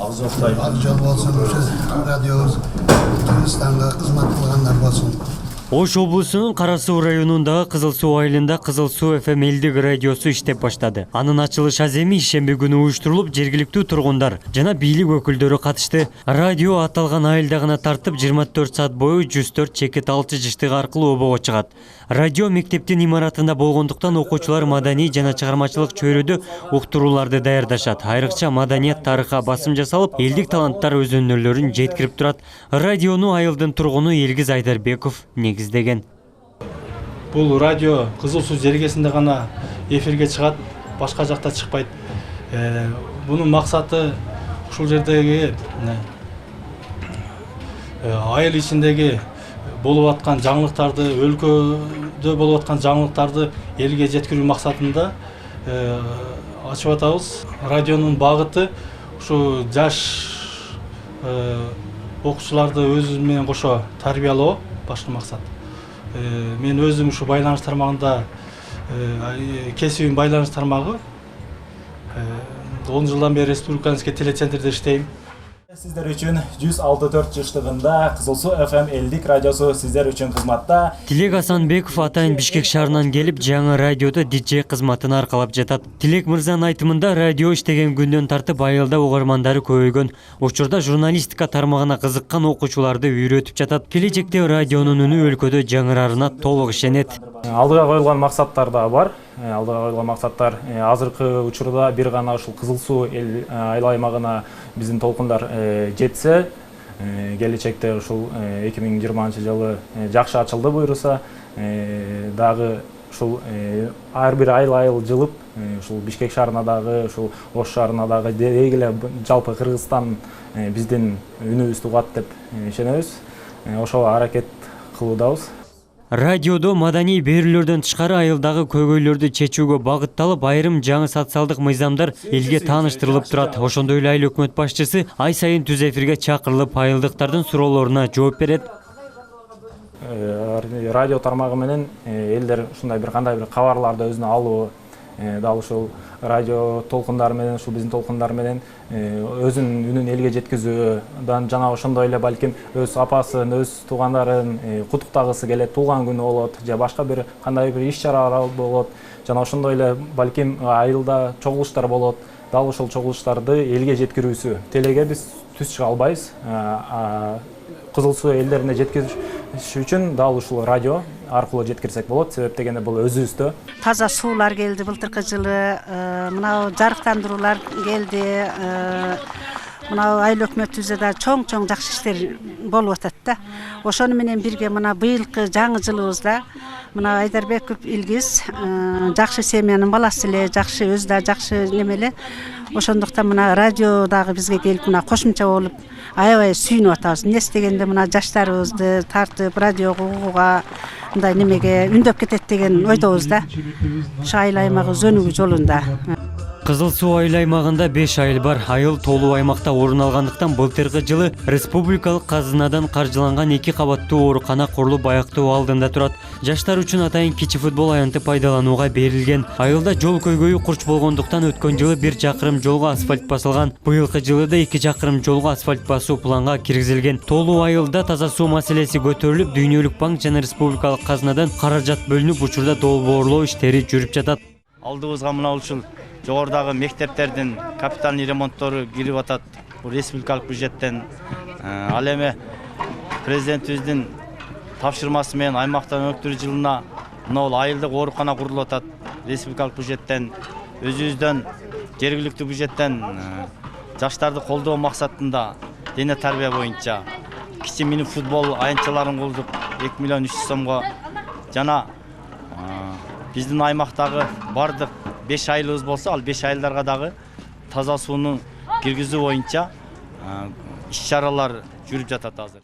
Az жол болсын, радиоңыз Түркістанға қызмат қылғандар болсын. Ош облусунун Кара Суу районундагы Кызыл Суу айылында Кызыл Суу ФМ элдик радиосу иштеп баштады. Анын ачылыш аземи шемби күнү уюштурулуп, жергиликтүү тургундар жана бийлик өкүлдөрү катышты. Радио аталган айылда гана тартып 24 саат бою 104 чекит алчы жыштык аркылуу обого чыгат. Радио мектептин имаратында болгондуктан окуучулар маданий жана чыгармачылык чөйрөдө уктурууларды даярдашат. Айрыкча маданият тарыхка басым жасалып, элдик таланттар өз өнөрлөрүн жеткирип турат. Радиону айылдын тургуну Элгиз Айдарбеков негиздеген. Бул радио Кызыл Суу жергесинде гана эфирге чыгат, башка жакта чыкпайт. Бунун максаты ушул жердеги айыл ичиндеги болуп аткан жаңылыктарды, өлкөдө болуп аткан жаңылыктарды элге жеткирүү максатында ачып атабыз. Радионун багыты ушу жаш окуучуларды өзү менен кошо тарбиялоо башкы максат. Мен өзүм ушу байланыш тармагында кесибим байланыш тармагы 10 жылдан бери республиканский телецентрде иштейм. Сиздер үчүн 164 жыштыгында Кызыл Суу ФМ элдик радиосу сиздер үчүн кызматта. Тилек Асанбеков атайын Бишкек шаарынан келип, жаңы радиодо диджей кызматын аркалап жатат. Тилек мырзанын айтымында радио иштеген күндөн тартып айылда угармандары көбөйгөн. Учурда журналистика тармагына кызыккан окуучуларды үйрөтүп жатат. Келечекте радионун үнү өлкөдө жаңырарына толук ишенет. Алдыга коюлган максаттар да бар. Алдыга коюлган максаттар азыркы учурда бир гана ушул Кызыл Суу айыл аймагына биздин толкундар жетсе, келечекте ушул 2020-жылы жакшы ачылды буйруса, дагы ушул ар бир айыл жылып, ушул Бишкек шаарына дагы, ушул Ош шаарына дагы деги эле жалпы Кыргызстан биздин үнүбүздү угат деп ишенебиз. Ошого аракет кылуудабыз. Радиодо маданий берүүлөрдөн тышкары айылдагы көйгөйлөрдү чечүүгө багытталып, айрым жаңы социалдык мыйзамдар элге тааныштырылып турат. Ошондой эле айыл өкмөт башчысы ай сайын түз эфирге чакырылып, айылдыктардын суроолоруна жооп берет. Радио тармагы менен элдер ушундай бир кандай бир кабарларды өзүнө алуу, дал ушул радио толкундары менен, ушул биздин толкундар менен өзүнүн үнүн элге жеткизүүдан жана ошондой эле балким өз апасын, өз туугандарын куттуктагысы келет, туулган күнү болот, же башка бир кандай бир иш-чаралар болот, жана ошондой эле балким айылда чогулуштар болот. Дал ушул чогулуштарды элге жеткирүүсү. Телеге биз түз чыга албайбыз. Кызыл Суу элдерине жеткизиш үчүн дал ушул радио аркылуу жеткирсек болот. Себеп дегенде бул өзүбүздө. Таза суулар келди былтыркы жылы, мына жарыктандыруулар келди. Мына айыл өкмөтүбүздө да чоң жакшы иштер болуп атат да. Ошону менен бирге мына быйылкы жаңы жылыбызда мына Айдарбеков Илгиз жакшы семьянын баласы эле, жакшы өзү да жакшы немеле. Ошондуктан мына радио дагы бизге келип мына кошумча болуп аябай сүйүнүп атабыз. Эмнеси дегенде мына жаштарыбызды тартып радиого угууга мындай немеге үндөп кетет деген ойдобуз да. Ушу айыл аймагы өнүгүү жолунда. Кызыл Суу айыл аймагында 5 айыл бар. Айыл толуу аймакта орун алгандыктан былтыркы жылы республикалык казынадан каржыланган 2 кабаттуу оорукана курулуп аяктоо алдында турат. Жаштар үчүн атайын кичи футбол аянты пайдаланууга берилген. Айылда жол көйгөйү курч болгондуктан өткөн жылы 1 чакырым жолго асфальт басылган. Быйылкы жылы да 2 чакырым жолго асфальт басуу планга киргизилген. Толуу айылда таза суу маселеси көтөрүлүп, Дүйнөлүк банк жана республикалык казынадан каражат бөлүнүп, учурда долбоорлоо иштери жүрүп жатат. Алдыбызга мына ушул жогорудагы мектептердин капитальный ремонттору кирип атат. Бул республикалык бюджеттен. Ал эми президентибиздин тапшырмасы менен аймактан өнүктүрүү жылына мына бул айылдык оорукана курулуп атат. Республикалык бюджеттен, өзүбүздөн жергиликтүү бюджеттен жаштарды колдоо максатында дене тарбия боюнча кичи мини футбол аянтчаларын курдук 2 миллион 300 сомго. Жана биздин аймактагы бардык 5 айылыбыз болсо, ал 5 айылдарга дагы таза сууну киргизүү боюнча иш-чаралар жүрүп жатат азыр.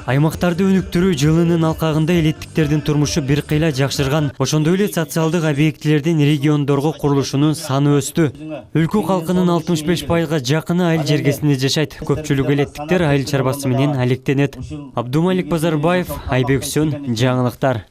Аймактарды өнүктүрүү жылынын алкагында элеттиктердин турмушу бир кыйла жакшырган. Ошондой эле социалдык объектилердин региондорго курулушунун саны өстү. Өлкө калкынын 65%га жакыны айыл жергесинде жашайт. Көпчүлүк элеттиктер айыл чарбасы менен алектенет. Абдумалик Базарбаев, Айбек Үсөн, жаңылыктар.